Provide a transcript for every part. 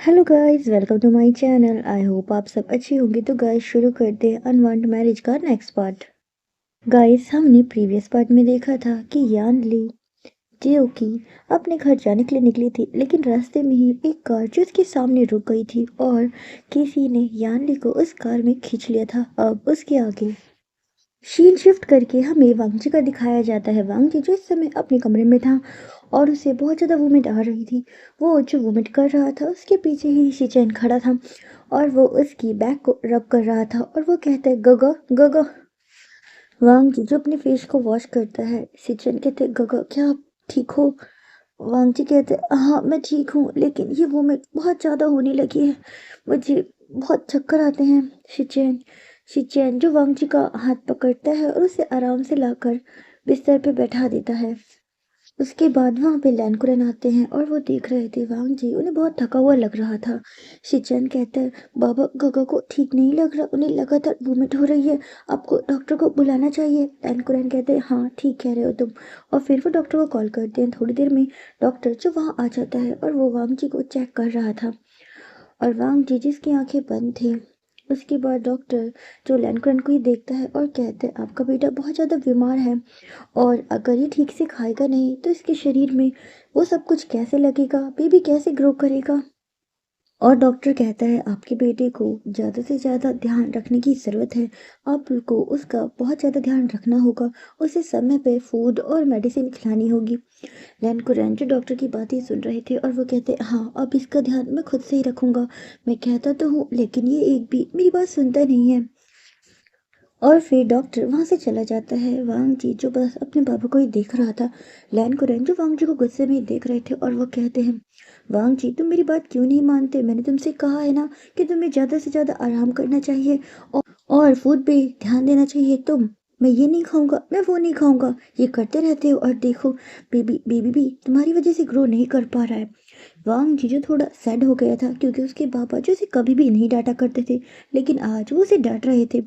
Hello guys, welcome to my channel. I hope आप सब अच्छे होंगे। तो गाइस शुरू करते हैं अनवांट मैरिज का नेक्स्ट पार्ट। गाइस हमने प्रीवियस पार्ट में देखा था कि यान ली जो कि अपने घर जाने के लिए निकली थी, लेकिन रास्ते में ही एक कार जो उसके सामने रुक गई थी और किसी ने यान ली को उस कार में खींच लिया था। अब उसके आगे शीन शिफ्ट करके हमें वांगजी का दिखाया जाता है। वांगजी जो इस समय अपने कमरे में था और उसे बहुत ज़्यादा वोमिट आ रही थी। वो जो वोमिट कर रहा था उसके पीछे ही शिचैन खड़ा था और वो उसकी बैक को रब कर रहा था और वो कहता है गगा गगा। वांगजी जो अपने फेस को वॉश करता है, शिचैन कहते गगा क्या आप ठीक हो? वांगजी कहते हाँ मैं ठीक हूँ, लेकिन ये वोमिट बहुत ज़्यादा होने लगी है, मुझे बहुत चक्कर आते हैं। शिचैन शिचैन जो वांगजी का हाथ पकड़ता है और उसे आराम से लाकर बिस्तर पे बैठा देता है। उसके बाद वहाँ पे लैनकुरन आते हैं और वो देख रहे थे वांगजी उन्हें बहुत थका हुआ लग रहा था। शिचैन कहता है बाबा गगा को ठीक नहीं लग रहा, उन्हें लगातार वोमिट हो रही है, आपको डॉक्टर को बुलाना चाहिए। लैनकुरन कहते हैं हाँ ठीक कह रहे हो तुम, और फिर वो डॉक्टर को कॉल करते हैं। थोड़ी देर में डॉक्टर जो वहाँ आ जाता है और वो वांगजी को चेक कर रहा था और वांगजी जिसकी आंखें बंद थी। उसके बाद डॉक्टर जो लैनकुरन को ही देखता है और कहते हैं आपका बेटा बहुत ज़्यादा बीमार है और अगर ये ठीक से खाएगा नहीं तो इसके शरीर में वो सब कुछ कैसे लगेगा, बेबी कैसे ग्रो करेगा। और डॉक्टर कहता है आपके बेटे को ज़्यादा से ज़्यादा ध्यान रखने की ज़रूरत है, आपको उसका बहुत ज़्यादा ध्यान रखना होगा, उसे समय पे फूड और मेडिसिन खिलानी होगी। लैनकुरन जो डॉक्टर की बातें सुन रहे थे और वो कहते हाँ अब इसका ध्यान मैं खुद से ही रखूंगा, मैं कहता तो हूँ लेकिन ये एक भी मेरी बात सुनता नहीं है। और फिर डॉक्टर वहां से चला जाता है। वांगजी जो बस अपने बाबू को ही देख रहा था। लैनकुरन जो वांगजी को गुस्से में देख रहे थे और वो कहते हैं वांगजी तुम मेरी बात क्यों नहीं मानते, मैंने तुमसे कहा है ना कि तुम्हें ज़्यादा से ज़्यादा आराम करना चाहिए और फूड पे ध्यान देना चाहिए। तुम मैं ये नहीं खाऊंगा, मैं वो नहीं खाऊंगा, ये करते रहते हो और देखो बेबी बेबी भी तुम्हारी वजह से ग्रो नहीं कर पा रहा है। वांग जीजू थोड़ा सैड हो गया था क्योंकि उसके पापा जो उसे कभी भी नहीं डांटा करते थे, लेकिन आज वो उसे डांट रहे थे।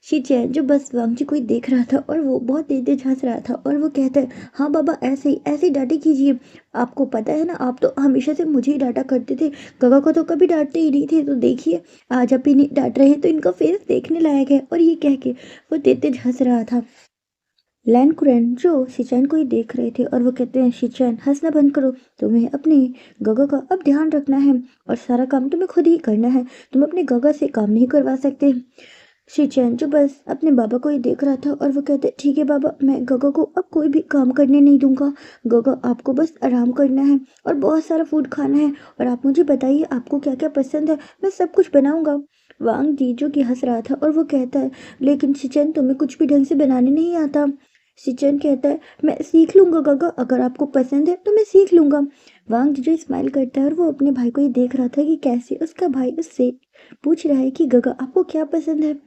शीचैन जो बस वांगजी को ही देख रहा था और वो बहुत तेज तेज हंस रहा था और वो कहता है हाँ बाबा ऐसे ही डांटे कीजिए, आपको पता है ना आप तो हमेशा से मुझे ही डांटा करते थे, गगा को तो कभी डांटते ही नहीं थे, तो देखिए आज आप इन्हें डांट रहे हैं तो इनका फेस देखने लायक है। और ये कह के वो तेज तेज हंस रहा था। लैनकुरन जो शिचैन को ही देख रहे थे और वो कहते हैं शिचैन हंसना बंद करो, तुम्हें अपनी गगा का अब ध्यान रखना है और सारा काम तुम्हें खुद ही करना है, तुम अपने गगा से काम नहीं करवा सकते। शिचैन जो बस अपने बाबा को ही देख रहा था और वो कहते ठीक है बाबा मैं गगा को अब कोई भी काम करने नहीं दूंगा, गगा आपको बस आराम करना है और बहुत सारा फूड खाना है और आप मुझे बताइए आपको क्या क्या पसंद है, मैं सब कुछ बनाऊंगा। वांग जी जो कि हंस रहा था और वो कहता है लेकिन शिचैन तुम्हें कुछ भी ढंग से बनाने नहीं आता। शिचैन कहता है मैं सीख लूंगा गगा, अगर आपको पसंद है तो मैं सीख लूंगा। वांग जी जो स्माइल करता है और वो अपने भाई को ही देख रहा था कि कैसे उसका भाई उससे पूछ रहा है कि गगा आपको क्या पसंद है।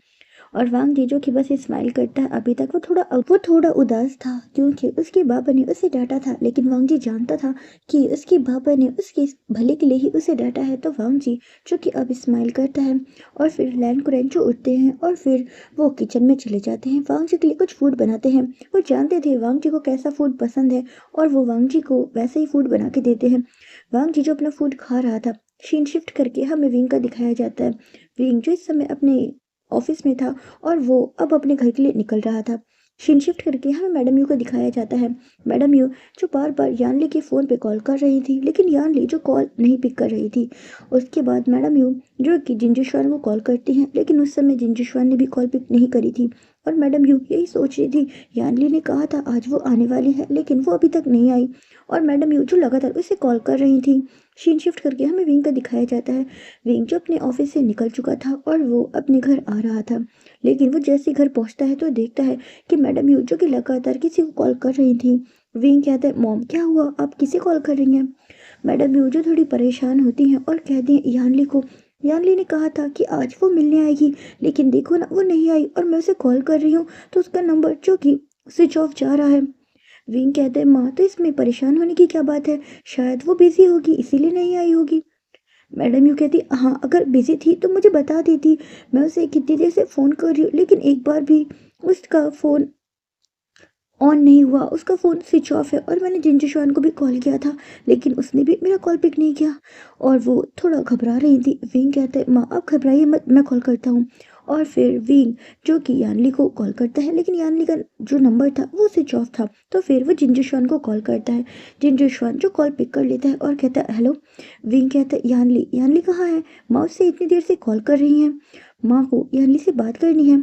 और वांग जीजो की बस स्माइल करता है। अभी तक वो थोड़ा उदास था क्योंकि उसके बाबा ने उसे डांटा था, लेकिन वांग जी जानता था कि उसके बाबा ने उसके भले के लिए ही उसे डांटा है। तो वांग जी जो कि अब स्माइल करता है और फिर लैनकुरन उठते हैं और फिर वो किचन में चले जाते हैं, वांग जी के लिए कुछ फूड बनाते हैं। वो जानते थे वांग जी को कैसा फूड पसंद है और वो वांग जी को वैसे ही फूड बना के देते हैं। वांग जी जो अपना फूड खा रहा था, शीन शिफ्ट करके हमें विंग का दिखाया जाता है। विंग जो इस समय अपने ऑफिस में था और वो अब अपने घर के लिए निकल रहा था। शीन शिफ्ट करके हमें मैडम यू को दिखाया जाता है। मैडम यू जो बार बार यानली के फ़ोन पे कॉल कर रही थी, लेकिन यानली जो कॉल नहीं पिक कर रही थी। उसके बाद मैडम यू जो कि जिंजुश्वान को कॉल करती हैं, लेकिन उस समय जिंजुश्वान ने भी कॉल पिक नहीं करी थी और मैडम यू यही सोच रही थी यानली ने कहा था आज वो आने वाली है, लेकिन वो अभी तक नहीं आई। और मैडम यू जो लगातार उसे कॉल कर रही थी। शीन शिफ्ट करके हमें विंग का दिखाया जाता है। विंग जो अपने ऑफिस से निकल चुका था और वो अपने घर आ रहा था, लेकिन वो जैसे घर पहुंचता है तो देखता है कि मैडम यू जो कि लगातार किसी को कॉल कर रही थी। विंग कहता है मॉम क्या हुआ, आप किसे कॉल कर रही हैं? मैडम यू जो थोड़ी परेशान होती हैं और कहती हैं यानली को, यानली ने कहा था कि आज वो मिलने आएगी, लेकिन देखो ना वो नहीं आई और मैं उसे कॉल कर रही हूँ तो उसका नंबर जो कि स्विच ऑफ जा रहा है। विंग कहते हैं माँ तो इसमें परेशान होने की क्या बात है, शायद वो बिजी होगी इसीलिए नहीं आई होगी। मैडम यूँ कहती हाँ अगर बिजी थी तो मुझे बता देती, मैं उसे कितनी देर से फ़ोन कर रही हूँ लेकिन एक बार भी उसका फ़ोन ऑन नहीं हुआ, उसका फ़ोन स्विच ऑफ है और मैंने जिंजू स्वान को भी कॉल किया था लेकिन उसने भी मेरा कॉल पिक नहीं किया और वो थोड़ा घबरा रही थी। विंग कहता है माँ आप घबराइए मत, मैं कॉल करता हूँ। और फिर विंग जो कि यानली को कॉल करता है लेकिन यानली का जो नंबर था वो स्विच ऑफ था, तो फिर वो जिंजू स्वान को कॉल करता है। जिंजू स्वान जो कॉल पिक कर लेता है और कहता है हेलो। विंग कहता है यानली, यानली कहाँ है? माँ उससे इतनी देर से कॉल कर रही हैं, माँ को यानली से बात करनी है।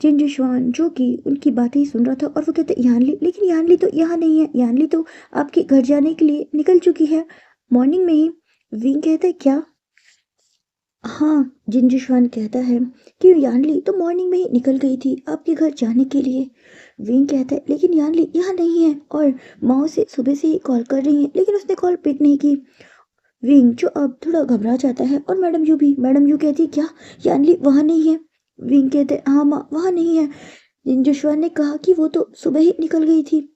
जिन जुशवान जो कि उनकी बातें ही सुन रहा था और वो कहते यानली, लेकिन यानली तो यहाँ नहीं है, यानली तो आपके घर जाने के लिए निकल चुकी है मॉर्निंग में ही। विंग कहता है क्या? हाँ, जिन जुशवान कहता है कि यानली तो मॉर्निंग में ही निकल गई थी आपके घर जाने के लिए। विंग कहता है लेकिन यानली यहाँ नहीं है और माँ से सुबह से ही कॉल कर रही है लेकिन उसने कॉल पिक नहीं की। विंग जो अब थोड़ा घबरा जाता है और मैडम यू भी, मैडम यू कहती है क्या यानली वहाँ नहीं है? विंग कहते हैं हाँ माँ वहाँ नहीं है, जिंजुशवान ने कहा कि वो तो सुबह ही निकल गई थी।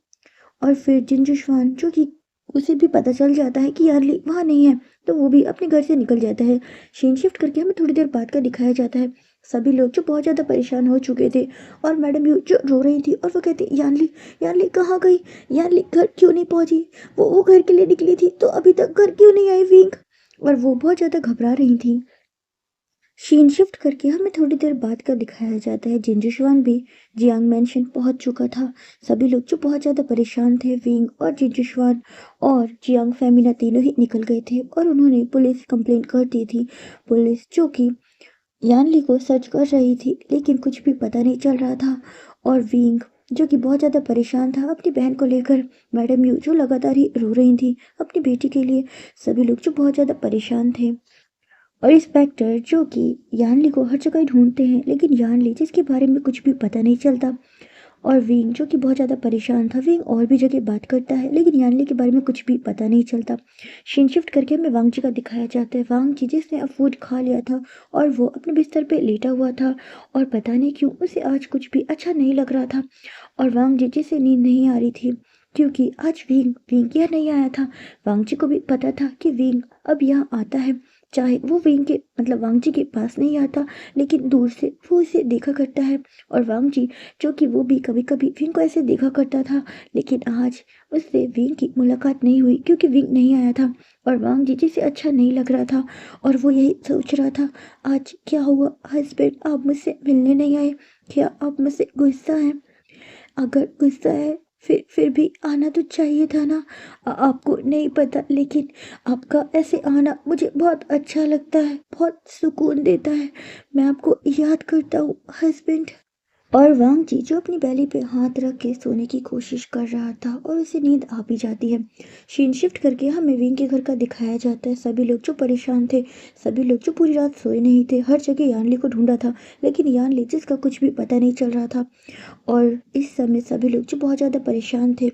और फिर जिंजुशवान जो कि उसे भी पता चल जाता है कि यार्ली वहाँ नहीं है, तो वो भी अपने घर से निकल जाता है। सीन शिफ्ट करके हमें थोड़ी देर बाद का दिखाया जाता है। सभी लोग जो बहुत ज़्यादा परेशान हो चुके थे और मैडम यू जो रो रही थी और वो कहती यार्ली, यार्ली कहाँ गई, यार्ली घर क्यों नहीं पहुँची, वो घर के लिए निकली थी तो अभी तक घर क्यों नहीं आई विंग। और वो बहुत ज़्यादा घबरा रही थी। सीन शिफ्ट करके हमें थोड़ी देर बाद का दिखाया जाता है। जिंजुशवान भी जियांग मैंशन पहुंच चुका था। सभी लोग जो बहुत ज़्यादा परेशान थे, विंग और जिंजुशवान और जियांग फेमिना तीनों ही निकल गए थे और उन्होंने पुलिस कंप्लेंट कर दी थी। पुलिस जो कि यानली को सर्च कर रही थी लेकिन कुछ भी पता नहीं चल रहा था। और विंग जो कि बहुत ज़्यादा परेशान था अपनी बहन को लेकर, मैडम यू जो लगातार ही रो रही थी अपनी बेटी के लिए, सभी लोग जो बहुत ज़्यादा परेशान थे। और इंस्पेक्टर जो कि यानली को हर जगह ढूंढते हैं लेकिन यानली जिसके बारे में कुछ भी पता नहीं चलता। और विंग जो कि बहुत ज़्यादा परेशान था, विंग और भी जगह बात करता है लेकिन यानली के बारे में कुछ भी पता नहीं चलता। शीन शिफ्ट करके हमें वांग जी का दिखाया जाता है। वांग जी जिसने अब फूड खा लिया था और वो अपने बिस्तर पे लेटा हुआ था और पता नहीं क्यों उसे आज कुछ भी अच्छा नहीं लग रहा था। और वांग जी जिसे नींद नहीं आ रही थी क्योंकि आज विंग विंग यहाँ नहीं आया था। वांग जी को भी पता था कि विंग अब यहाँ आता है, चाहे वो विंग के मतलब वांग जी के पास नहीं आता लेकिन दूर से वो इसे देखा करता है। और वांग जी जो कि वो भी कभी कभी विंग को ऐसे देखा करता था लेकिन आज उससे विंग की मुलाकात नहीं हुई क्योंकि विंग नहीं आया था। और वांग जी जिसे अच्छा नहीं लग रहा था और वो यही सोच रहा था आज क्या हुआ हस्बैंड, आप मुझसे मिलने नहीं आए, क्या आप मुझसे गुस्सा हैं? अगर गुस्सा है फिर भी आना तो चाहिए था ना। आपको नहीं पता लेकिन आपका ऐसे आना मुझे बहुत अच्छा लगता है, बहुत सुकून देता है। मैं आपको याद करता हूँ हस्बैंड। और वांग जी जो अपनी बैली पे हाथ रख के सोने की कोशिश कर रहा था और उसे नींद आ भी जाती है। शीन शिफ्ट करके हमें विंग के घर का दिखाया जाता है। सभी लोग जो परेशान थे, सभी लोग जो पूरी रात सोए नहीं थे, हर जगह यानली को ढूंढा था लेकिन यानली जिसका कुछ भी पता नहीं चल रहा था। और इस समय सभी लोग जो बहुत ज़्यादा परेशान थे।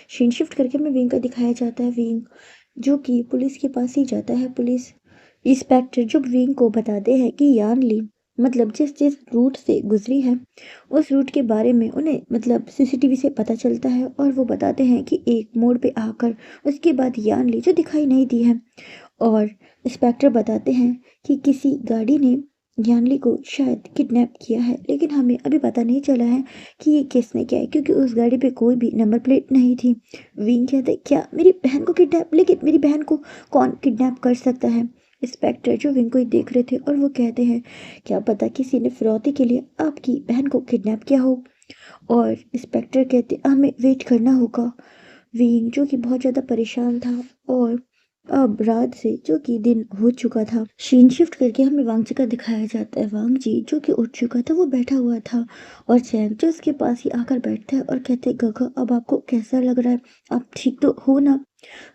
शीन शिफ्ट करके हमें विंग का दिखाया जाता है। विंग जो कि पुलिस के पास ही जाता है। पुलिस इंस्पेक्टर जो विंग को बताते हैं कि यानली मतलब जिस जिस रूट से गुजरी है उस रूट के बारे में उन्हें मतलब सीसीटीवी से पता चलता है। और वो बताते हैं कि एक मोड़ पे आकर उसके बाद यानली जो दिखाई नहीं दी है। और इंस्पेक्टर बताते हैं कि किसी गाड़ी ने यानली को शायद किडनैप किया है लेकिन हमें अभी पता नहीं चला है कि ये किसने किया है क्योंकि उस गाड़ी पे कोई भी नंबर प्लेट नहीं थी। विंग कहते क्या मेरी बहन को किडनैप, लेकिन मेरी बहन को कौन किडनैप कर सकता है? इंस्पेक्टर जो विंग को ही देख रहे थे और वो कहते हैं क्या पता किसी ने फिरौती के लिए आपकी बहन को किडनैप किया हो। और इंस्पेक्टर कहते हमें वेट करना होगा। विंग जो कि बहुत ज़्यादा परेशान था और अब रात से जो कि दिन हो चुका था। शीन शिफ्ट करके हमें वांगजी का दिखाया जाता है। वांगजी जो कि उठ चुका था वो बैठा हुआ था और चैंग जो उसके पास ही आकर बैठता है और कहते गगा अब आपको कैसा लग रहा है, आप ठीक तो हो ना?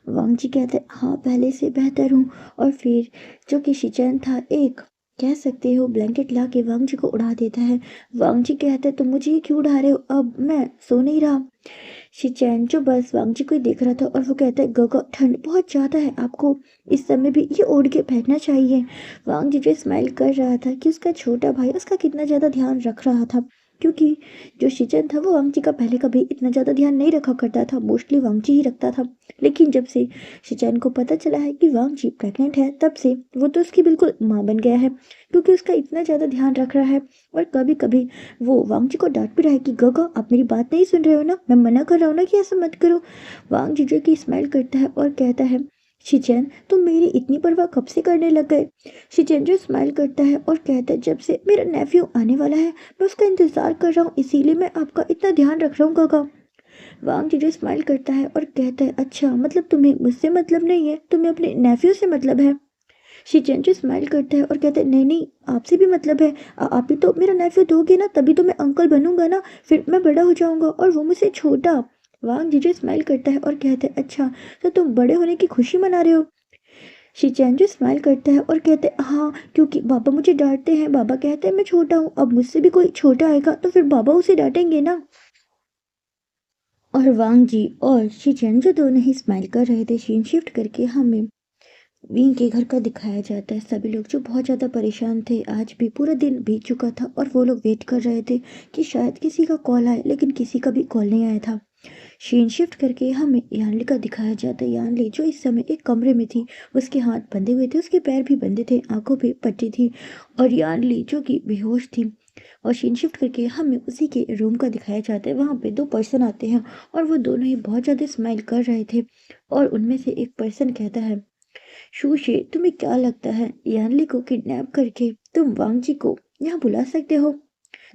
वांगजी कहते हाँ पहले से बेहतर हूँ। और फिर जो कि शिचैन था एक कह सकते हो ब्लैंकेट ला के वांगजी को उड़ा देता है। वांगजी कहते तो मुझे ही क्यों उड़ा रहे हो, अब मैं सो नहीं रहा। शिचैन जो बस वांगजी को ही देख रहा था और वो कहता है गगा ठंड बहुत ज़्यादा है, आपको इस समय भी ये ओढ़ के पहनना चाहिए। वांगजी जो स्माइल कर रहा था कि उसका छोटा भाई उसका कितना ज़्यादा ध्यान रख रहा था क्योंकि जो शिचन था वो वांगची का पहले कभी इतना ज़्यादा ध्यान नहीं रखा करता था, मोस्टली वांगची ही रखता था। लेकिन जब से शिचन को पता चला है कि वांगची प्रेग्नेंट है, तब से वो तो उसकी बिल्कुल माँ बन गया है, क्योंकि उसका इतना ज़्यादा ध्यान रख रहा है। और कभी कभी वो वांगची को डांट भी रहा है कि गगा आप मेरी बात नहीं सुन रहे हो ना, मैं मना कर रहा हूँ ना कि ऐसा मत करो। वांगजी जो कि स्माइल करता है और कहता है शिचन तुम मेरी इतनी परवाह कब से करने लग गए। शिचन जो स्माइल करता है और कहता है जब से मेरा नेफ्यू आने वाला है मैं उसका इंतजार कर रहा हूँ, इसीलिए मैं आपका इतना ध्यान रख रहा हूँ गगा। वांग जीजू स्माइल करता है और कहता है अच्छा मतलब तुम्हें मुझसे मतलब नहीं है, तुम्हें अपने नेफ्यू से मतलब है। शिचेंजू स्माइल करता है और कहता है नहीं नहीं आपसे भी मतलब है, आप ही तो मेरा नेफ्यू दोगे ना, तभी तो मैं अंकल बनूंगा ना, फिर मैं बड़ा हो जाऊंगा और वो मुझसे छोटा। वांग जीजू स्माइल करता है और कहता है अच्छा तो तुम बड़े होने की खुशी मना रहे हो। शिचेंजू स्माइल करता है और कहते हैं हाँ क्योंकि पापा मुझे डांटते हैं, पापा कहते हैं मैं छोटा हूँ, अब मुझसे भी कोई छोटा आएगा तो फिर पापा उसे डांटेंगे ना। और वांग जी और शिचेंजू दोनों ही स्माइल कर रहे थे। सीन शिफ्ट करके हमें विंग के घर का दिखाया जाता है। सभी लोग जो बहुत ज़्यादा परेशान थे, आज भी पूरा दिन बीत चुका था और वो लोग वेट कर रहे थे कि शायद किसी का कॉल आए, लेकिन किसी का भी कॉल नहीं आया था। सीन शिफ्ट करके हमें यानली का दिखाया जाता है। यानली जो इस समय एक कमरे में थी, उसके हाथ बंधे हुए थे, उसके पैर भी बंधे थे, आंखों पे पट्टी थी और यानली जो कि बेहोश थी। और सीन शिफ्ट करके हमें उसी के रूम का दिखाया जाता है। वहाँ पे दो पर्सन आते हैं और वो दोनों ही बहुत ज़्यादा स्माइल कर रहे थे। और उनमें से एक पर्सन कहता है शूशे तुम्हें क्या लगता है यानली को किडनैप करके तुम वांग जी को यहाँ बुला सकते हो?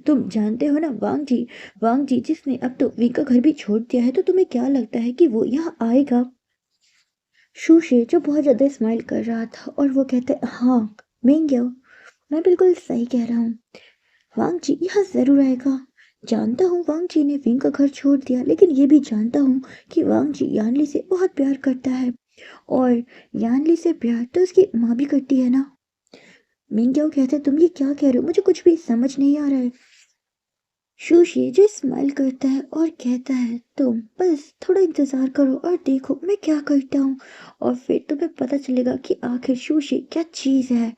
तुम जानते हो ना वांग जी जिसने अब तो वी का घर भी छोड़ दिया है, तो तुम्हें क्या लगता है कि वो यहाँ आएगा? शूशे जो बहुत ज़्यादा स्माइल कर रहा था और वो कहते हाँ मिंग्यो मैं बिल्कुल सही कह रहा हूँ, वांग जी यहाँ ज़रूर आएगा। जानता हूँ वांग जी ने विंग का घर छोड़ दिया, लेकिन ये भी जानता हूँ कि वांग जी यानली से बहुत प्यार करता है और यानली से प्यार तो उसकी माँ भी करती है ना। मिंग्यो कहते तुम ये क्या कह रहे हो, मुझे कुछ भी समझ नहीं आ रहा है। शूशी जो स्माइल करता है और कहता है तुम बस थोड़ा इंतजार करो और देखो मैं क्या करता हूँ, और फिर तुम्हें पता चलेगा कि आखिर शूशी क्या चीज़ है।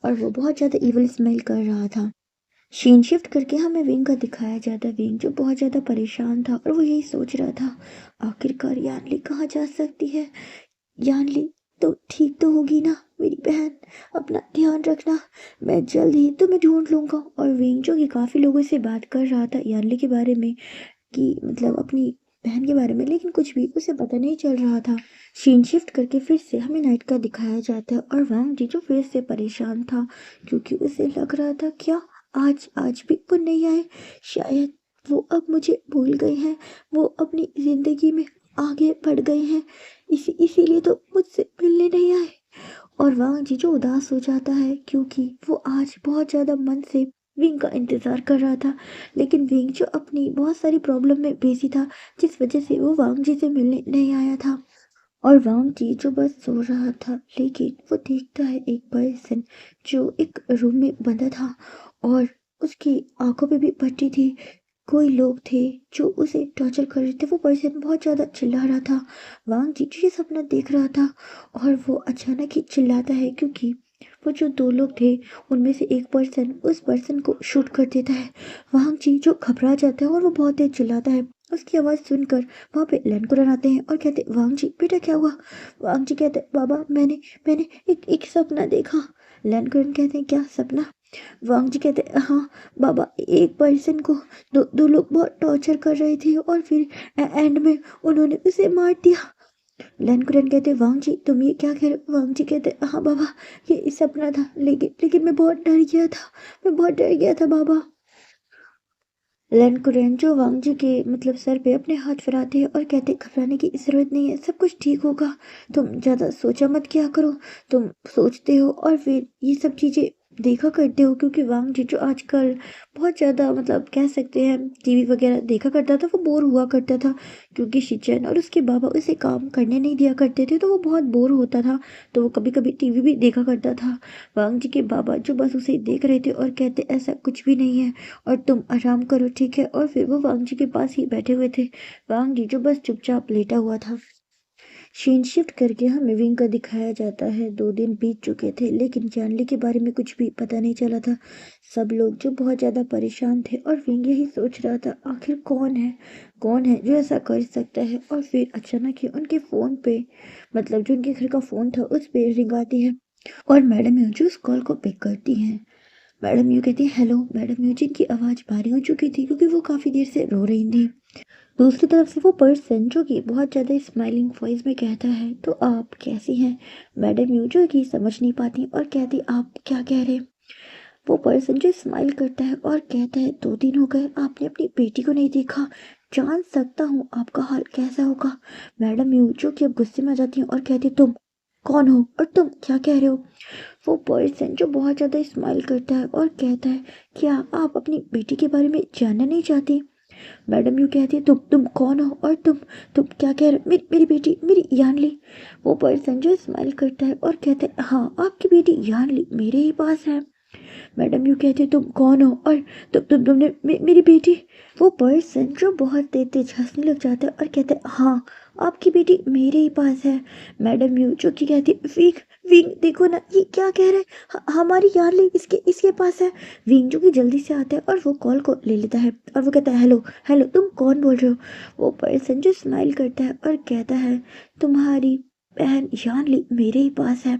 और वो बहुत ज़्यादा इवल स्माइल कर रहा था। सीन शिफ्ट करके हमें विंग का दिखाया जाता है। विंग जो बहुत ज़्यादा परेशान था और वो यही सोच रहा था आखिरकार यानली कहाँ जा सकती है। यानली तो ठीक तो होगी ना मेरी बहन, अपना ध्यान रखना, मैं जल्द ही तुम्हें ढूंढ लूंगा। और विंग जो कि काफ़ी लोगों से बात कर रहा था यानली के बारे में, कि मतलब अपनी बहन के बारे में, लेकिन कुछ भी उसे पता नहीं चल रहा था। सीन शिफ्ट करके फिर से हमें नाइट का दिखाया जाता है और वांग जी जो फिर से परेशान था, क्योंकि उसे लग रहा था क्या आज आज भी वो नहीं आए, शायद वो अब मुझे भूल गए हैं, वो अपनी ज़िंदगी में आगे बढ़ गए हैं, इसीलिए तो मुझसे मिलने नहीं आए। और वांग जी जो उदास हो जाता है, क्योंकि वो आज बहुत ज़्यादा मन से विंग का इंतज़ार कर रहा था, लेकिन विंग जो अपनी बहुत सारी प्रॉब्लम में बिजी था, जिस वजह से वो वांग जी से मिलने नहीं आया था। और वांग जी जो बस सो रहा था, लेकिन वो देखता है एक पर्सन जो एक रूम में बंधा था और उसकी आंखों पे भी पट्टी थी। कोई लोग थे जो उसे टॉर्चर कर रहे थे। वो पर्सन बहुत ज़्यादा चिल्ला रहा था। वांग जी ये सपना देख रहा था और वो अचानक ही चिल्लाता है, क्योंकि वो जो दो लोग थे उनमें से एक पर्सन उस पर्सन को शूट कर देता है। वांग जी जो घबरा जाता है और वो बहुत तेज चिल्लाता है। उसकी आवाज़ सुनकर वहाँ पे लैंकुरन आते हैं और कहते वांग जी बेटा क्या हुआ? वांग जी कहते बाबा मैंने मैंने एक सपना देखा। लैंकुरन कहते हैं क्या सपना? वांग जी कहते हाँ बाबा, एक पर्सन को दो लोग बहुत टॉर्चर कर रहे थे और फिर एंड में उन्होंने उसे मार दिया। लैंकुरन कहते वांग जी तुम ये क्या कह रहे हो? वांग जी कहते हाँ बाबा ये सपना था, लेकिन मैं बहुत डर गया था, मैं बहुत डर गया था बाबा। लैंकुरन जो वांग जी के मतलब सर पे अपने हाथ फिराते हैं और कहते घबराने की जरूरत नहीं है, सब कुछ ठीक होगा, तुम ज़्यादा सोचा मत क्या करो, तुम सोचते हो और फिर ये सब चीज़ें देखा करते हो, क्योंकि वांग जी जो आजकल बहुत ज़्यादा मतलब कह सकते हैं टीवी वगैरह देखा करता था, वो बोर हुआ करता था, क्योंकि शिचन और उसके बाबा उसे काम करने नहीं दिया करते थे, तो वो बहुत बोर होता था, तो वो कभी कभी टीवी भी देखा करता था। वांग जी के बाबा जो बस उसे देख रहे थे और कहते ऐसा कुछ भी नहीं है और तुम आराम करो ठीक है, और फिर वो वांग जी के पास ही बैठे हुए थे। वांग जी जो बस चुपचाप लेटा हुआ था। सीन शिफ्ट करके हमें विंग का दिखाया जाता है। 2 दिन बीत चुके थे लेकिन जानली के बारे में कुछ भी पता नहीं चला था। सब लोग जो बहुत ज़्यादा परेशान थे और विंग यही सोच रहा था आखिर कौन है जो ऐसा कर सकता है। और फिर अचानक ही उनके फ़ोन पे मतलब जो उनके घर का फ़ोन था उस पे रिंग आती है और मैडम यूजू उस कॉल को पिक करती हैं। मैडम यू कहती है हेलो। मैडम यू जिनकी आवाज़ भारी हो चुकी थी क्योंकि वो काफ़ी देर से रो रही थी। दूसरी तरफ से वो पर्सन जो कि बहुत ज़्यादा स्माइलिंग वॉइस में कहता है तो आप कैसी हैं। मैडम यू जो कि समझ नहीं पाती और कहती आप क्या कह रहे। वो पर्सन जो स्माइल करता है और कहता है 2 दिन हो गए आपने अपनी बेटी को नहीं देखा, जान सकता हूँ आपका हाल कैसा होगा। मैडम यू जो कि अब गुस्से में आ जाती है और कहती तुम कौन हो और तुम क्या कह रहे हो। वो पर्सन जो बहुत ज़्यादा स्माइल करता है और कहता है क्या आप अपनी बेटी के बारे में जानना नहीं चाहती। मैडम यू कहती है तुम कौन हो और तुम क्या कह रहे हो। मेरी बेटी मेरी यानली। वो पर्सन जो स्माइल करता है और कहता है हाँ आपकी बेटी यानली मेरे ही पास है। मैडम यू कहती है तुम कौन हो और तुमने मेरी बेटी। वो पर्सन जो बहुत तेज हंसने लग जाता है और कहता है हाँ आपकी बेटी मेरे ही पास है। मैडम यू जो कि कहती है विंग विंग देखो ना ये क्या कह रहे हैं, हमारी यारली इसके इसके पास है। विंग जो कि जल्दी से आता है और वो कॉल को ले लेता है और वो कहता है हेलो हेलो तुम कौन बोल रहे हो। वो पर्सन जो स्माइल करता है और कहता है तुम्हारी बहन यानली मेरे ही पास है।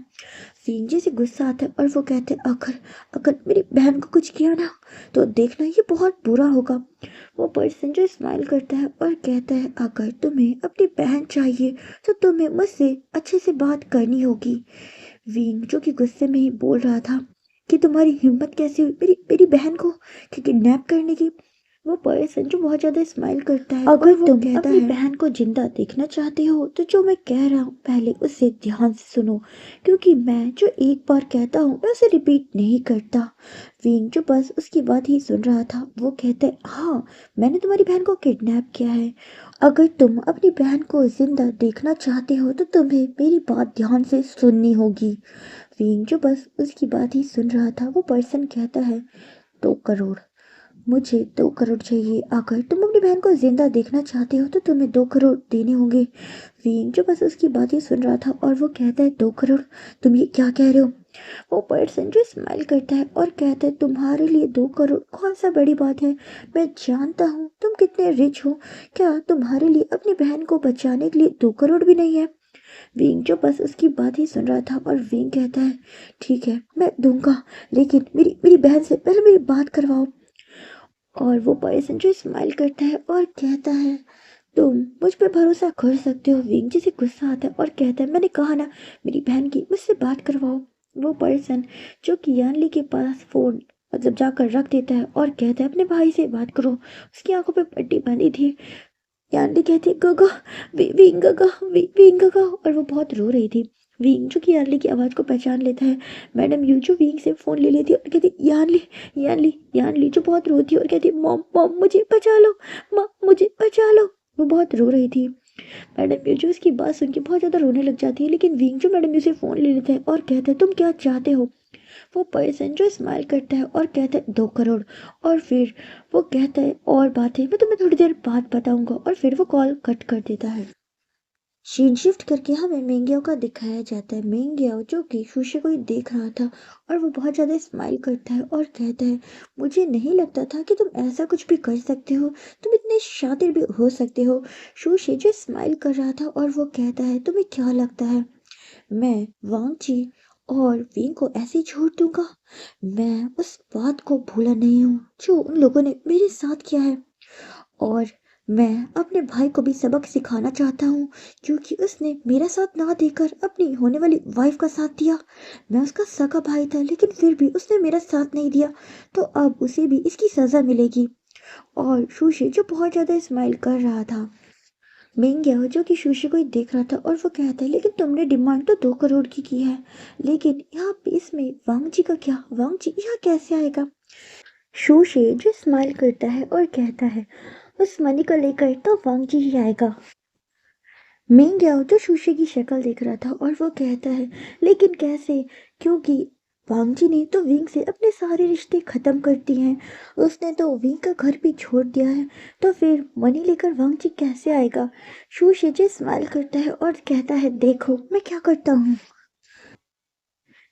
सीनजी से गुस्सा आता है और वो कहते हैं अगर अगर मेरी बहन को कुछ किया ना तो देखना ये बहुत बुरा होगा। वो पर्सन जो स्माइल करता है और कहता है अगर तुम्हें अपनी बहन चाहिए तो तुम्हें मुझसे अच्छे से बात करनी होगी। विंग जो कि गुस्से में ही बोल रहा था कि तुम्हारी हिम्मत कैसे हुई मेरी मेरी बहन को किडनैप करने की। वो पर्सन जो बहुत ज्यादा स्माइल करता है अगर तुम अपनी बहन को जिंदा देखना चाहते हो तो जो मैं कह रहा हूँ पहले उसे ध्यान से सुनो क्योंकि मैं जो एक बार कहता हूँ मैं उसे रिपीट नहीं करता। विंग जो बस उसकी बात ही सुन रहा था वो कहता है हाँ मैंने तुम्हारी बहन को किडनैप किया है। अगर तुम अपनी बहन को जिंदा देखना चाहते हो तो तुम्हें मेरी बात ध्यान से सुननी होगी। विंग जो बस उसकी बात ही सुन रहा था वो पर्सन कहता है 2 करोड़। मुझे 2 करोड़ चाहिए। अगर तुम अपनी बहन को जिंदा देखना चाहते हो तो तुम्हें 2 करोड़ देने होंगे। वीन जो बस उसकी बात ही सुन रहा था और वो कहता है 2 करोड़ तुम ये क्या कह रहे हो। वो पर्सन जो स्माइल करता है और कहता है तुम्हारे लिए 2 करोड़ कौन सा बड़ी बात है। मैं जानता हूँ तुम कितने रिच हो। क्या तुम्हारे लिए अपनी बहन को बचाने के लिए 2 करोड़ भी नहीं है। विंग जो बस उसकी बात ही सुन रहा था और विंग कहता है ठीक है मैं दूंगा लेकिन मेरी मेरी बहन से पहले मेरी बात करवाओ। और वो पर्सन जो स्माइल करता है और कहता है तुम मुझ पे भरोसा कर सकते हो। विंग जी से गुस्सा आता है और कहता है मैंने कहा ना मेरी बहन की मुझसे बात करवाओ। वो पर्सन जो कि यानली के पास फोन मतलब जाकर रख देता है और कहता है अपने भाई से बात करो। उसकी आंखों पे पट्टी बांधी थी। यानली कहती है गगा विंग गगा विंग गगा और वो बहुत रो रही थी। विंग जो कि यानली की आवाज़ को पहचान लेता है। मैडम यू जो विंग से फ़ोन ले लेती है और कहती यानली यानली यानली जो बहुत रोती है और कहती मॉम मॉम मुझे बचा लो माँ मुझे बचा लो। वो बहुत रो रही थी। मैडम यू जो उसकी बात सुन के बहुत ज़्यादा रोने लग जाती है लेकिन विंग जो मैडम यू से फ़ोन ले लेता है और कहता है तुम क्या चाहते हो। वो पर्सन जो स्माइल करता है और कहता है 2 करोड़। और फिर वो कहता है और बात है मैं तुम्हें थोड़ी देर बाद बताऊंगा और फिर वो कॉल कट कर देता है। सीन शिफ्ट करके हमें मेंग्याओ का दिखाया जाता है। मेंग्याओ जो कि सुशी को ही देख रहा था और वो बहुत ज़्यादा स्माइल करता है और कहता है मुझे नहीं लगता था कि तुम ऐसा कुछ भी कर सकते हो, तुम इतने शातिर भी हो सकते हो। सुशी जो स्माइल कर रहा था और वो कहता है तुम्हें क्या लगता है मैं वांग जी और विंग को ऐसे ही छोड़ दूंगा। मैं उस बात को भूला नहीं हूँ जो उन लोगों ने मेरे साथ किया है और मैं अपने भाई को भी सबक सिखाना चाहता हूँ क्योंकि उसने मेरा साथ ना देकर अपनी होने वाली वाइफ का साथ दिया। मैं उसका सगा भाई था लेकिन फिर भी उसने मेरा साथ नहीं दिया तो अब उसे भी इसकी सज़ा मिलेगी। और सुशी जो बहुत ज़्यादा स्माइल कर रहा था। मेंग्या जो कि सुशी को ही देख रहा था और वो कहता है लेकिन तुमने डिमांड तो 2 करोड़ की है लेकिन यहाँ पे इसमें वांग जी का क्या, वांग जी यहाँ कैसे आएगा। सुशी जो स्माइल करता है और कहता है उस मनी को लेकर तो वांग जी ही आएगा। मिंग याओ जो सुशी की शक्ल देख रहा था और वो कहता है लेकिन कैसे क्योंकि वांग जी ने तो विंग से अपने सारे रिश्ते खत्म कर दिए हैं। उसने तो विंग का घर भी छोड़ दिया है, तो फिर मनी लेकर वांग जी कैसे आएगा? शू शिजे स्माइल करता है और कहता है, देखो मैं क्या करता हूँ।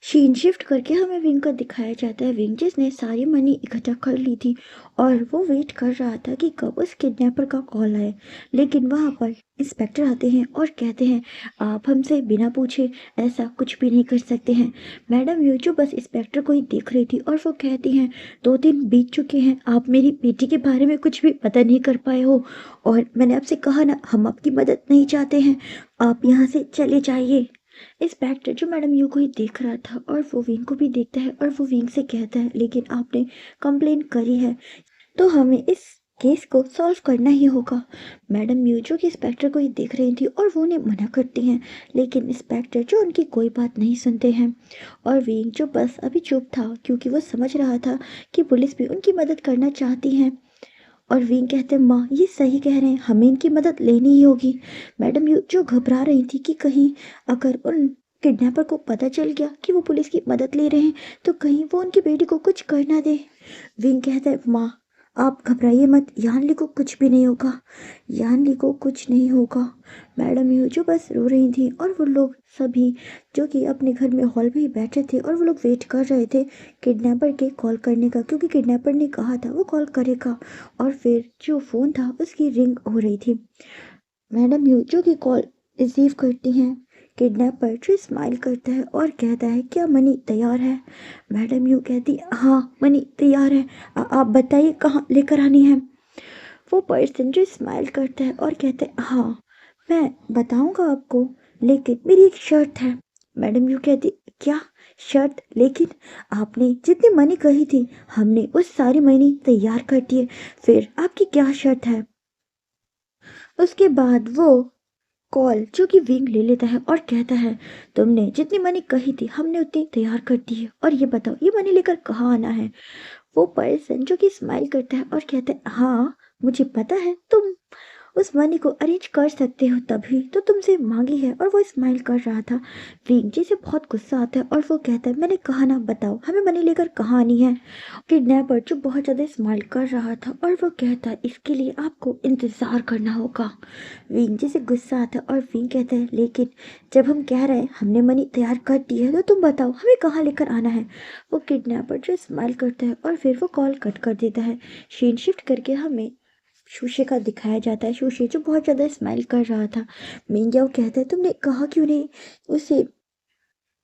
सीन शिफ्ट करके हमें विंग का दिखाया जाता है। विंग जिसने सारी मनी इकट्ठा कर ली थी और वो वेट कर रहा था कि कब उस किडनैपर का कॉल आए, लेकिन वहाँ पर इंस्पेक्टर आते हैं और कहते हैं, आप हमसे बिना पूछे ऐसा कुछ भी नहीं कर सकते हैं। मैडम यू जो बस इंस्पेक्टर को ही देख रही थी और वो कहती हैं, 2 दिन बीत चुके हैं, आप मेरी बेटी के बारे में कुछ भी पता नहीं कर पाए हो, और मैंने आपसे कहा ना, हम आपकी मदद नहीं चाहते हैं, आप यहाँ से चले जाइए। इंस्पेक्टर जो मैडम यू को ही देख रहा था और वो विंग को भी देखता है और वो विंग से कहता है, लेकिन आपने कंप्लेन करी है तो हमें इस केस को सॉल्व करना ही होगा। मैडम यू जो कि इंस्पेक्टर को ही देख रही थी और वो उन्हें मना करती हैं, लेकिन इंस्पेक्टर जो उनकी कोई बात नहीं सुनते हैं। और विंग जो बस अभी चुप था क्योंकि वो समझ रहा था कि पुलिस भी उनकी मदद करना चाहती है। और विंग कहते हैं, माँ ये सही कह रहे हैं, हमें इनकी मदद लेनी ही होगी। मैडम यू जो घबरा रही थी कि कहीं अगर उन किडनैपर को पता चल गया कि वो पुलिस की मदद ले रहे हैं तो कहीं वो उनकी बेटी को कुछ कर ना दे। विंग कहता है, माँ आप घबराइए मत, यानली को कुछ भी नहीं होगा, यानली को कुछ नहीं होगा। मैडम यू जो बस रो रही थी और वो लोग सभी जो कि अपने घर में हॉल में ही बैठे थे और वो लोग वेट कर रहे थे किडनैपर के कॉल करने का, क्योंकि किडनैपर ने कहा था वो कॉल करेगा। और फिर जो फ़ोन था उसकी रिंग हो रही थी। मैडम यू जो कि कॉल रिसीव करती हैं। किडनैपर जो स्माइल करता है और कहता है, क्या मनी तैयार है? मैडम यू कहती, हाँ मनी तैयार है, आप बताइए कहाँ लेकर आनी है। वो पर्सन जो स्माइल करता है और कहता है, हाँ मैं बताऊंगा आपको, लेकिन मेरी एक शर्त है। मैडम यू कहती, क्या शर्त? लेकिन आपने जितनी मनी कही थी हमने उस सारी मनी तैयार कर दी है, फिर आपकी क्या शर्त है? उसके बाद वो कॉल जो कि विंग ले लेता है और कहता है, तुमने जितनी मनी कही थी हमने उतनी तैयार कर दी है, और ये बताओ ये मनी लेकर कहाँ आना है? वो पर्सन जो कि स्माइल करता है और कहता है, हाँ मुझे पता है तुम उस मनी को अरेंज कर सकते हो, तभी तो तुमसे मांगी है। और वो स्माइल कर रहा था। विंग जी से बहुत गुस्सा आता है और वो कहता है, मैंने कहा ना, बताओ हमें मनी लेकर कहाँ आनी है? किडनैपर जो बहुत ज़्यादा स्माइल कर रहा था और वो कहता है, इसके लिए आपको इंतज़ार करना होगा। विंग जी से गुस्सा आता है और विंग कहता है, लेकिन जब हम कह रहे हैं हमने मनी तैयार कर दी है तो तुम बताओ हमें कहाँ लेकर आना है? वो किडनैपर जो स्माइल करता है और फिर वो कॉल कट कर देता है। सीन शिफ्ट करके हमें शूशे का दिखाया जाता है। शूशे जो बहुत ज़्यादा स्माइल कर रहा था। मिंग कहता है, तुमने कहा क्यों नहीं उसे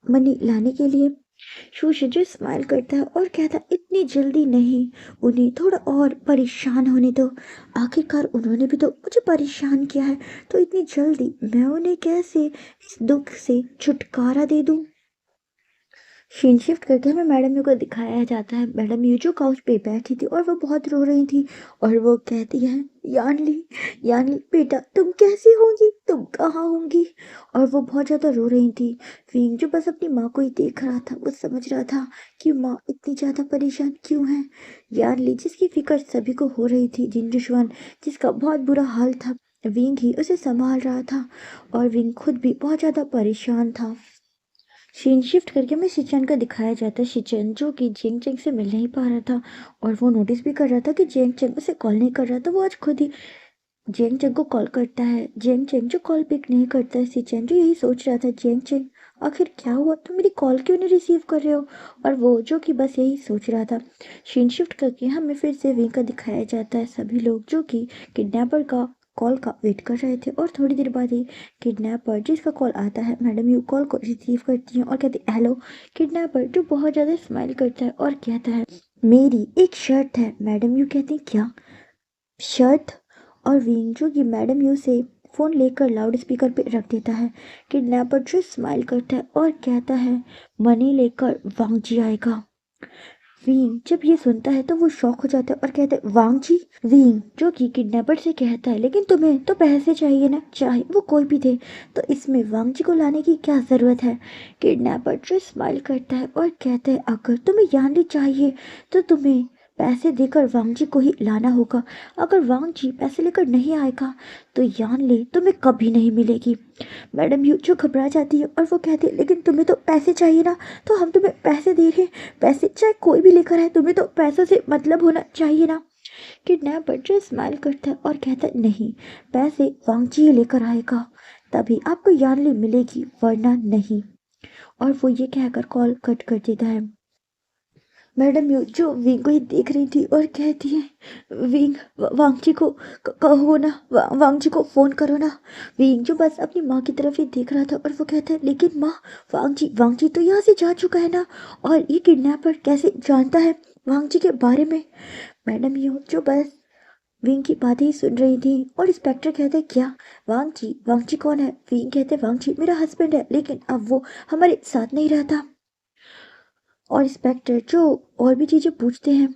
मनी लाने के लिए? शूशे जो स्माइल करता है और कहता है, इतनी जल्दी नहीं, उन्हें थोड़ा और परेशान होने दो, आखिरकार उन्होंने भी तो मुझे परेशान किया है, तो इतनी जल्दी मैं उन्हें कैसे इस दुख से छुटकारा दे दूं? सीन शिफ्ट करके हमें मैडम यू को दिखाया जाता है। मैडम यू जो काउच पे बैठी थी और वो बहुत रो रही थी और वो कहती है, यानली, यानली बेटा तुम कैसी होंगी, तुम कहाँ होंगी? और वो बहुत ज़्यादा रो रही थी। फिंग जो बस अपनी माँ को ही देख रहा था, वो समझ रहा था कि माँ इतनी ज़्यादा परेशान क्यों है। यानली जिसकी फिक्र सभी को हो रही थी, जिनजुआन जिसका बहुत बुरा हाल था, विंग ही उसे संभाल रहा था और विंग खुद भी बहुत ज़्यादा परेशान था। सीन शिफ्ट करके हमें शिचन का दिखाया जाता है। शिचन जो कि जेंग चेंग से मिल नहीं पा रहा था और वो नोटिस भी कर रहा था कि जेंग चेंग उसे कॉल नहीं कर रहा था। वो आज खुद ही जेंग चेंग को कॉल करता है। जेंग चेंग जो कॉल पिक नहीं करता है। शिचन जो यही सोच रहा था, जेंग चेंग आखिर क्या हुआ, तुम मेरी कॉल क्यों नहीं रिसीव कर रहे हो? और वो जो कि बस यही सोच रहा था। सीन शिफ्ट करके हमें फिर से विंग का दिखाया जाता है। सभी लोग जो कि किडनैपर का कॉल का वेट कर रहे थे और थोड़ी देर बाद ही किडनैपर जिसका कॉल आता है, मैडम यू कॉल को रिसीव करती हैं और कहती है, हेलो। किडनैपर जो बहुत ज़्यादा स्माइल करता है और कहता है, मेरी एक शर्त है। मैडम यू कहती है, क्या शर्त? और विंग जो कि मैडम यू से फ़ोन लेकर लाउड स्पीकर पे रख देता है। किडनैपर जो स्माइल करता है और कहता है, मनी लेकर वांग जी आएगा। विंग जब ये सुनता है तो वो शॉक हो जाता है और कहता है, वांग जी? विंग जो कि किडनैपर से कहता है, लेकिन तुम्हें तो पैसे चाहिए ना, चाहे वो कोई भी थे, तो इसमें वांग जी को लाने की क्या ज़रूरत है? किडनैपर जो स्माइल करता है और कहता है, अगर तुम्हें यानली चाहिए तो तुम्हें पैसे देकर वांग जी को ही लाना होगा। अगर वांग जी पैसे लेकर नहीं आएगा तो यान ले तुम्हें कभी नहीं मिलेगी। मैडम यू जो घबरा जाती है और वो कहती है लेकिन तुम्हें तो पैसे चाहिए ना, तो हम तुम्हें पैसे दे रहे हैं, पैसे चाहे कोई भी लेकर आए, तुम्हें तो पैसों से मतलब होना चाहिए ना। किडनैपर जो स्माइल करता है और कहता है नहीं, पैसे वांग जी ही लेकर आएगा, तभी आपको यानली मिलेगी वरना नहीं। और वो ये कहकर कॉल कट कर देता है। मैडम यू जो विंग को ही देख रही थी और कहती है विंग वांग जी को कहो ना, वांग जी को फ़ोन करो ना। विंग जो बस अपनी माँ की तरफ ही देख रहा था और वो कहता है लेकिन माँ, वांग जी तो यहाँ से जा चुका है ना, और ये किडनैपर कैसे जानता है वांग जी के बारे में। मैडम यू जो बस विंग की बातें ही सुन रही थी और इंस्पेक्टर कहते हैं क्या, वांग जी कौन है। विंग कहते हैं वांग जी मेरा हस्बैंड है, लेकिन अब वो हमारे साथ नहीं रहता। और इंस्पेक्टर जो और भी चीज़ें पूछते हैं।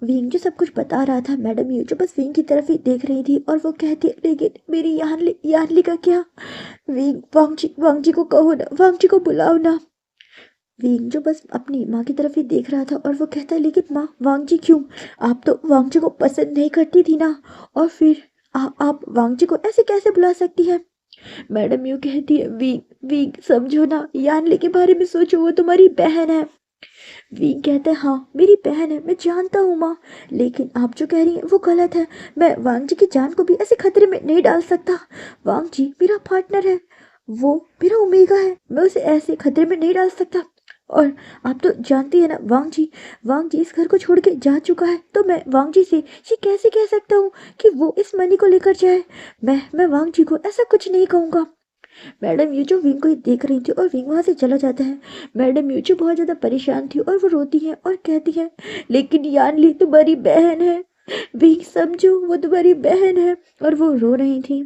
विंग जो सब कुछ बता रहा था, मैडम यू जो बस विंग की तरफ ही देख रही थी और वो कहती है लेकिन मेरी यानली का क्या। विंग वांग जी को कहो ना, वांग जी को बुलाओ ना। विंग जो बस अपनी माँ की तरफ ही देख रहा था और वो कहता है लेकिन माँ, वांग जी क्यों, आप तो वांग जी को पसंद नहीं करती थी ना, और फिर आप वांग जी को ऐसे कैसे बुला सकती है। मैडम यू कहती है विंग विंग समझो ना, यानली के बारे में सोचो, वो तुम्हारी बहन है। वीक कहता है हाँ मेरी बहन है, मैं जानता हूँ माँ, लेकिन आप जो कह रही हैं वो गलत है। मैं वांग जी की जान को भी ऐसे खतरे में नहीं डाल सकता। वांग जी मेरा पार्टनर है, वो मेरा ओमेगा है, मैं उसे ऐसे खतरे में नहीं डाल सकता। और आप तो जानती है ना वांग जी इस घर को छोड़ के जा चुका है, तो मैं वांग जी से ये कैसे कह सकता हूँ कि वो इस मनी को लेकर जाए। मैं वांग जी को ऐसा कुछ नहीं कहूँगा। मैडम यूचू विंग को ही देख रही थी और विंग वहां से चला जाता है। मैडम यूचू बहुत ज्यादा परेशान थी और वो रोती है और कहती है लेकिन यानली तुम्हारी बहन है, विंग समझो वो तुम्हारी बहन है। और वो रो रही थी।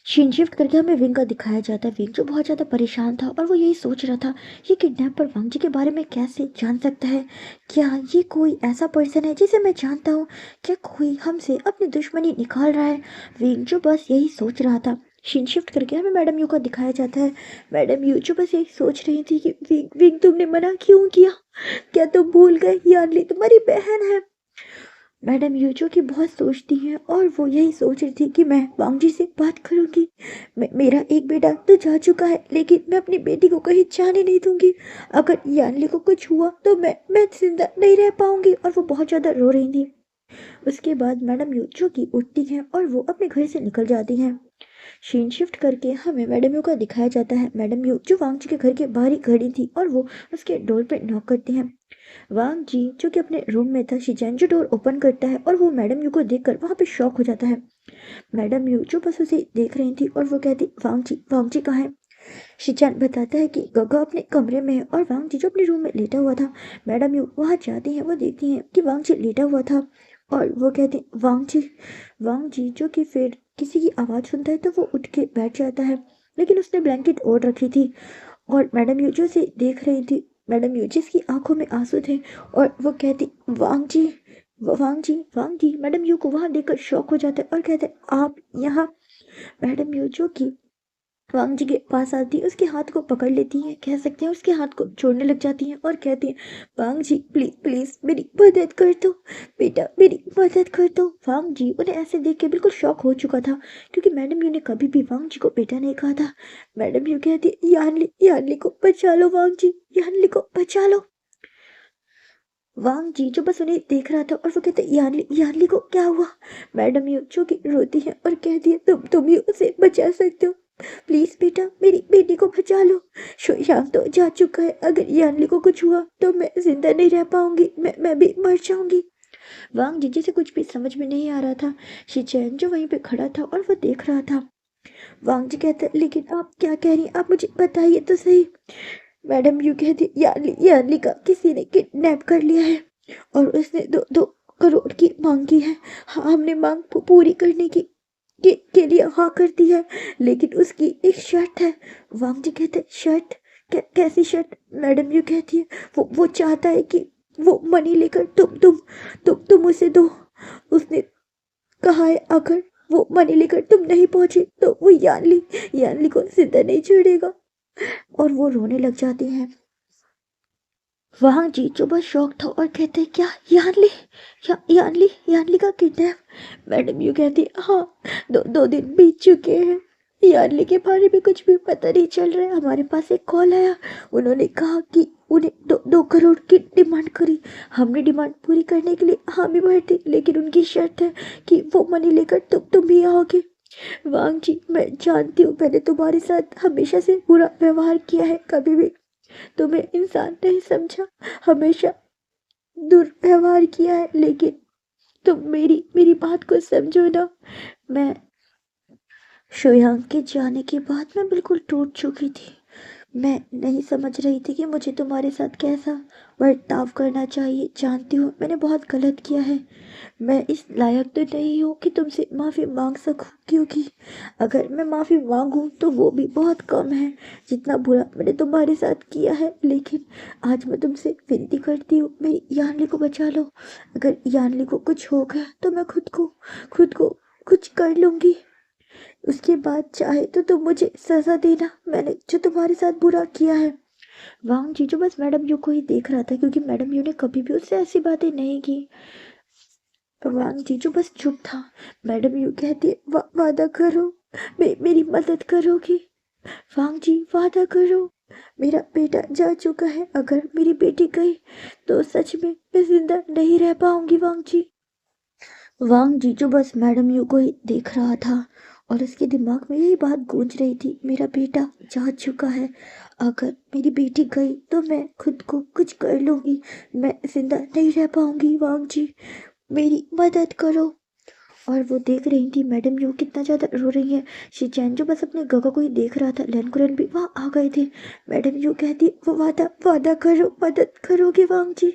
सीन शिफ्ट करके हमें विंग का दिखाया जाता है। विंग जो बहुत ज़्यादा परेशान था और वो यही सोच रहा था ये किडनैपर वांग जी के बारे में कैसे जान सकता है, क्या ये कोई ऐसा पर्सन है जिसे मैं जानता हूँ, क्या कोई हमसे अपनी दुश्मनी निकाल रहा है। विंग जो बस यही सोच रहा था। सीन शिफ्ट करके हमें मैडम यू का दिखाया जाता है। मैडम यू जो बस यही सोच रही थी कि विंग तुमने मना क्यों किया, क्या तुम भूल गए यानली तुम्हारी बहन है। मैडम यूजो की बहुत सोचती हैं और वो यही सोच रही थी कि मैं वांग जी से बात करूंगी। मेरा एक बेटा तो जा चुका है, लेकिन मैं अपनी बेटी को कहीं जाने नहीं दूंगी। अगर यानली को कुछ हुआ तो मैं जिंदा नहीं रह पाऊंगी। और वो बहुत ज़्यादा रो रही थी। उसके बाद मैडम यूजो की उठती हैं और वो अपने घर से निकल जाती हैं। सीन शिफ्ट करके हमें मैडम यू का दिखाया जाता है। मैडम यू जो वांग जी के घर के बाहर ही खड़ी थी और वो उसके डोर पे नॉक करती हैं। वांग जी जो कि अपने रूम में था, शिचैन जो डोर ओपन करता है और वो मैडम यू को देखकर वहां पे शॉक हो जाता है। मैडम यू जो बस उसे देख रही थी और वो कहती वांग जी कहाँ है। शिचैन बताता है कि गगा अपने कमरे में है और वांग जी जो अपने रूम में लेटा हुआ था। मैडम यू वहां जाती हैं, वो देखती हैं कि वांग जी लेटा हुआ था और वो कहते हैं वांग जी जो कि फिर किसी की आवाज़ सुनता है तो वो उठ के बैठ जाता है, लेकिन उसने ब्लैंकेट ओढ़ रखी थी। और मैडम यूजो से देख रही थी। मैडम यूजिस की आंखों में आंसू थे और वो कहती वांग जी मैडम यू को वहां देखकर शॉक हो जाता है और कहते आप यहाँ। मैडम यू जो कि वांग जी के पास आती है, उसके हाथ को पकड़ लेती हैं, कह सकते हैं उसके हाथ को छोड़ने लग जाती हैं और कहती हैं वांग जी प्लीज प्लीज मेरी मदद कर दो, बेटा मेरी मदद कर दो। वांग जी उन्हें ऐसे देख के बिल्कुल शॉक हो चुका था, क्योंकि मैडम यू ने कभी भी वांग जी को बेटा नहीं कहा था। मैडम यू कहती यानली को बचा लो वांग जी, यानली को बचा लो। वांग जी जो बस उन्हें देख रहा था और वो कहते यानली को क्या हुआ। मैडम यू जो कि रोती है और कहती है तुम ही उसे बचा सकते हो, प्लीज बेटा मेरी बेटी को बचा लो। शोयाम तो जा चुका है, अगर यानली को कुछ हुआ तो मैं जिंदा नहीं रह पाऊंगी, मैं भी मर जाऊंगी। वांग जी जिसे कुछ भी समझ में नहीं आ रहा था। शिचैन जो वहीं पे खड़ा था और वो देख रहा था। वांग जी कहता लेकिन आप क्या कह रही हैं, आप मुझे बताइए तो सही। मैडम यू कहती यानली का किसी ने किडनैप कर लिया है और उसने 2 करोड़ की मांग की है। हाँ, हमने मांग पूरी करने के लिए हाँ कर दी है, लेकिन उसकी एक शर्त है। वांग जी कहते शर्त, कैसी शर्त। मैडम यू कहती है वो चाहता है कि वो मनी लेकर तुम उसे दो। उसने कहा है अगर वो मनी लेकर तुम नहीं पहुंचे तो वो यानली को जिंदा नहीं छोड़ेगा। और वो रोने लग जाती हैं। वांग जी जो बस शौक था और कहते क्या यानली यानली का किडनैप। मैडम यू कहती हाँ, दो दिन बीत चुके हैं, यानली के बारे में कुछ भी पता नहीं चल रहा है। हमारे पास एक कॉल आया, उन्होंने कहा कि उन्हें 2 करोड़ की डिमांड करी। हमने डिमांड पूरी करने के लिए हामी भर दी, लेकिन उनकी शर्त है कि वो मनी लेकर तुम भी आओगे। वांग जी मैं जानती हूँ मैंने तुम्हारे साथ हमेशा से बुरा व्यवहार किया है, कभी भी तुम्हें इंसान नहीं समझा, हमेशा दुर्व्यवहार किया है, लेकिन तुम मेरी बात को समझो ना। मैं शोयांग के जाने के बाद मैं बिल्कुल टूट चुकी थी। मैं नहीं समझ रही थी कि मुझे तुम्हारे साथ कैसा बर्ताव करना चाहिए। जानती हूँ मैंने बहुत गलत किया है। मैं इस लायक तो नहीं हूँ कि तुमसे माफ़ी मांग सकूँ, क्योंकि अगर मैं माफ़ी मांगूँ तो वो भी बहुत कम है जितना बुरा मैंने तुम्हारे साथ किया है। लेकिन आज मैं तुमसे विनती करती हूँ, मेरी यानली को बचा लो। अगर यानली को कुछ हो गया तो मैं खुद को कुछ कर लूँगी। उसके बाद चाहे तो तुम मुझे सज़ा देना, मैंने जो तुम्हारे साथ बुरा किया है। वांग जीजू बस मैडम यू को ही देख रहा था, क्योंकि मैडम यू ने कभी भी उससे ऐसी बातें नहीं की। वांग जीजू बस चुप था। मैडम यू कहती वादा करो, मेरी मदद करोगी। वांग जी वादा करो, मेरा बेटा जा चुका है, अगर मेरी बेटी गई तो सच में मैं जिंदा नहीं रह पाऊंगी। वांग जीजू बस मैडम यू को ही देख रहा था और उसके दिमाग में यही बात गूंज रही थी, मेरा बेटा जा चुका है, अगर मेरी बेटी गई तो मैं खुद को कुछ कर लूंगी, मैं जिंदा नहीं रह पाऊंगी। वांग जी मेरी मदद करो। और वो देख रही थी मैडम यू कितना ज़्यादा रो रही है। शिचैन जो बस अपने गगा को ही देख रहा था। लैनकुरन भी वहाँ आ गए थे। मैडम यू कहती वो वादा करो, मदद करोगे वांग जी।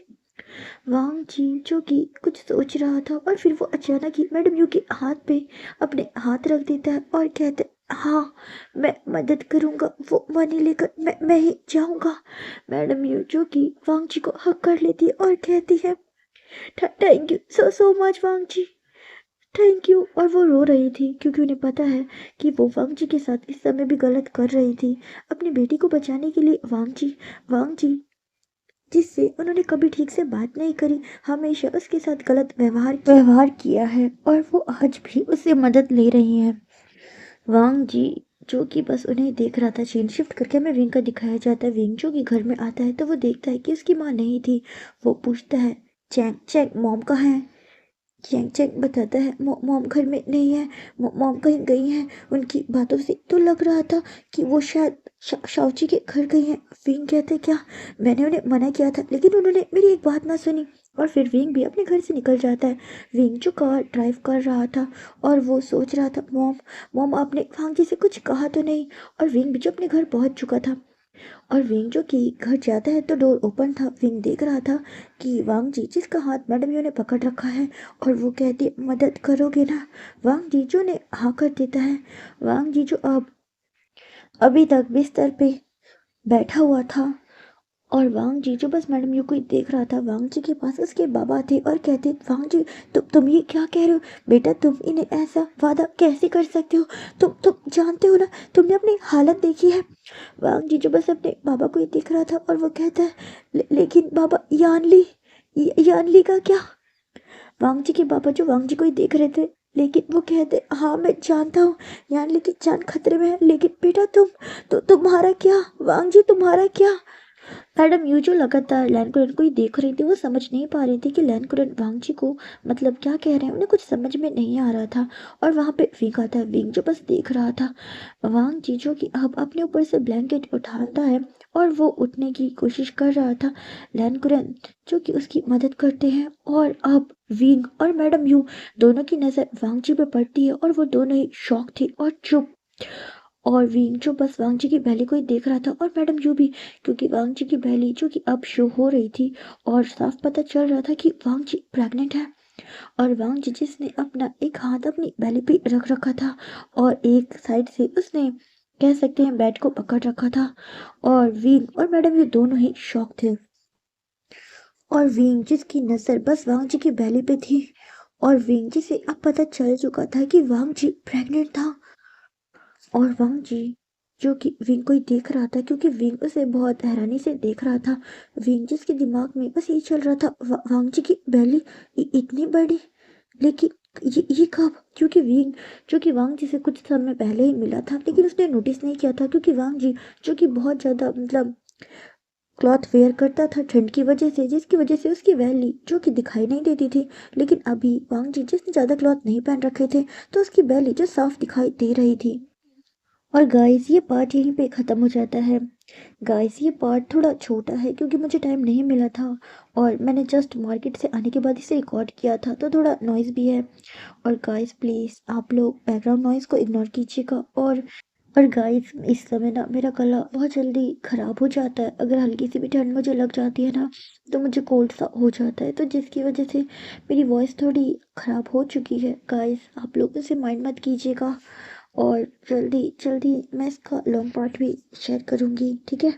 वांग जी जो कि कुछ सोच रहा था और फिर वो अचानक ही मैडम यू के हाथ पे अपने हाथ रख देता है और कहता है हाँ मैं मदद करूँगा, वो मनी लेकर मैं ही जाऊँगा। मैडम यू जो कि वांग जी को हक कर लेती है और कहती है thank you so much Wang ji, thank you. और वो रो रही थी क्योंकि उन्हें पता है कि वो वांग जी के साथ इस समय भी गलत कर रही थी। अपनी बेटी को बचाने के लिए वांग जी जिससे उन्होंने कभी ठीक से बात नहीं करी, हमेशा उसके साथ गलत व्यवहार किया है और वो आज भी उससे मदद ले रही हैं। वांग जी जो कि बस उन्हें देख रहा था। सीन शिफ्ट करके हमें विंग का दिखाया जाता है। विंग जो कि घर में आता है तो वो देखता है कि उसकी माँ नहीं थी। वो पूछता है चैंग चैंग मॉम कहाँ है। चैंग चैंग बताता है मॉम घर में नहीं है, मॉम कहीं गई हैं। उनकी बातों से तो लग रहा था कि वो शायद शाओची के घर गई हैं। विंग कहते क्या, मैंने उन्हें मना किया था लेकिन उन्होंने मेरी एक बात ना सुनी। और फिर विंग भी अपने घर से निकल जाता है। विंग जो कार ड्राइव कर रहा था और वो सोच रहा था मॉम आपने वांग जी से कुछ कहा तो नहीं। और विंग भी जो अपने घर पहुंच चुका था और विंग जो कि घर जाता है तो डोर ओपन था। विंग देख रहा था कि वांग जी जिसका हाथ मैडम यू ने पकड़ रखा है और वो कहती मदद करोगे ना। वांग जीजू ने हाँ कर देता है। वांग जीजू अब अभी तक बिस्तर पे बैठा हुआ था और वांग जी जो बस मैडम यू को ही देख रहा था। वांग जी के पास उसके बाबा थे और कहते वांग जी तुम ये क्या कह रहे हो बेटा, तुम इन्हें ऐसा वादा कैसे कर सकते हो, तुम जानते हो ना, तुमने अपनी हालत देखी है। वांग जी जो बस अपने बाबा को ही देख रहा था और वो कहता है लेकिन बाबा यानली का क्या। वांग जी के बाबा जो वांग जी को ही देख रहे थे, लेकिन वो कहते हाँ मैं जानता हूँ यानली की जान खतरे में है, लेकिन बेटा तुम्हारा क्या, वांग जी तुम्हारा क्या। मैडम यू जो लगातार लैनकुरन को ही देख रही थी, वो समझ नहीं पा रही थी कि लैनकुरन वांग जी को मतलब क्या कह रहे हैं। उन्हें कुछ समझ में नहीं आ रहा था। और वहाँ पे विंग आता है। विंग जो बस देख रहा था। वांग जी जो कि अब अपने ऊपर से ब्लैंकेट उठाता है और वो उठने की कोशिश कर रहा था। लैनकुरन जो कि उसकी मदद करते हैं और अब विंग और मैडम यू दोनों की नज़र वांग जी पे पड़ती है और वो दोनों ही शॉक थे और चुप। और विंग जो बस वांग जी की बहली को ही देख रहा था और मैडम यू भी, क्योंकि वांग जी की बहली जो कि अब शो हो रही थी और साफ पता चल रहा था कि वांग जी प्रेग्नेंट है। और वांग जी जिसने अपना एक हाथ अपनी बैली पे रख रखा था और एक साइड से उसने कह सकते हैं बेड को पकड़ रखा था। और विंग और मैडम ये दोनों ही शॉक थे। और विंग जिसकी नजर बस वांग जी की बैली पे थी और विंग जी से अब पता चल चुका था कि वांग जी प्रेग्नेंट था। और वांग जी जो कि विंग को ही देख रहा था, क्योंकि विंग उसे बहुत हैरानी से देख रहा था। विंग जिसके दिमाग में बस यही चल रहा था, वांग जी की बैली इतनी बड़ी, लेकिन ये कब? क्योंकि विंग जो कि वांग जी से कुछ समय पहले ही मिला था, लेकिन उसने नोटिस नहीं किया था, क्योंकि वांग जी जो कि बहुत ज़्यादा मतलब क्लॉथ वेयर करता था ठंड की वजह से, जिसकी वजह से उसकी वैली जो कि दिखाई नहीं देती थी। लेकिन अभी वांग जी जिसने ज़्यादा क्लॉथ नहीं पहन रखे थे, तो उसकी बैली जो साफ दिखाई दे रही थी। और गाइस ये पार्ट यहीं पे ख़त्म हो जाता है। गाइस ये पार्ट थोड़ा छोटा है क्योंकि मुझे टाइम नहीं मिला था, और मैंने जस्ट मार्केट से आने के बाद इसे रिकॉर्ड किया था, तो थोड़ा नॉइज़ भी है। और गाइस प्लीज़ आप लोग बैकग्राउंड नॉइज़ को इग्नोर कीजिएगा। और गाइस इस समय ना मेरा गला बहुत जल्दी ख़राब हो जाता है, अगर हल्की सी भी ठंड मुझे लग जाती है ना, तो मुझे कोल्ड सा हो जाता है, तो जिसकी वजह से मेरी वॉइस थोड़ी ख़राब हो चुकी है। गाइस आप लोग इसे माइंड मत कीजिएगा, और जल्दी जल्दी मैं इसका लॉन्ग पार्ट भी शेयर करूँगी, ठीक है।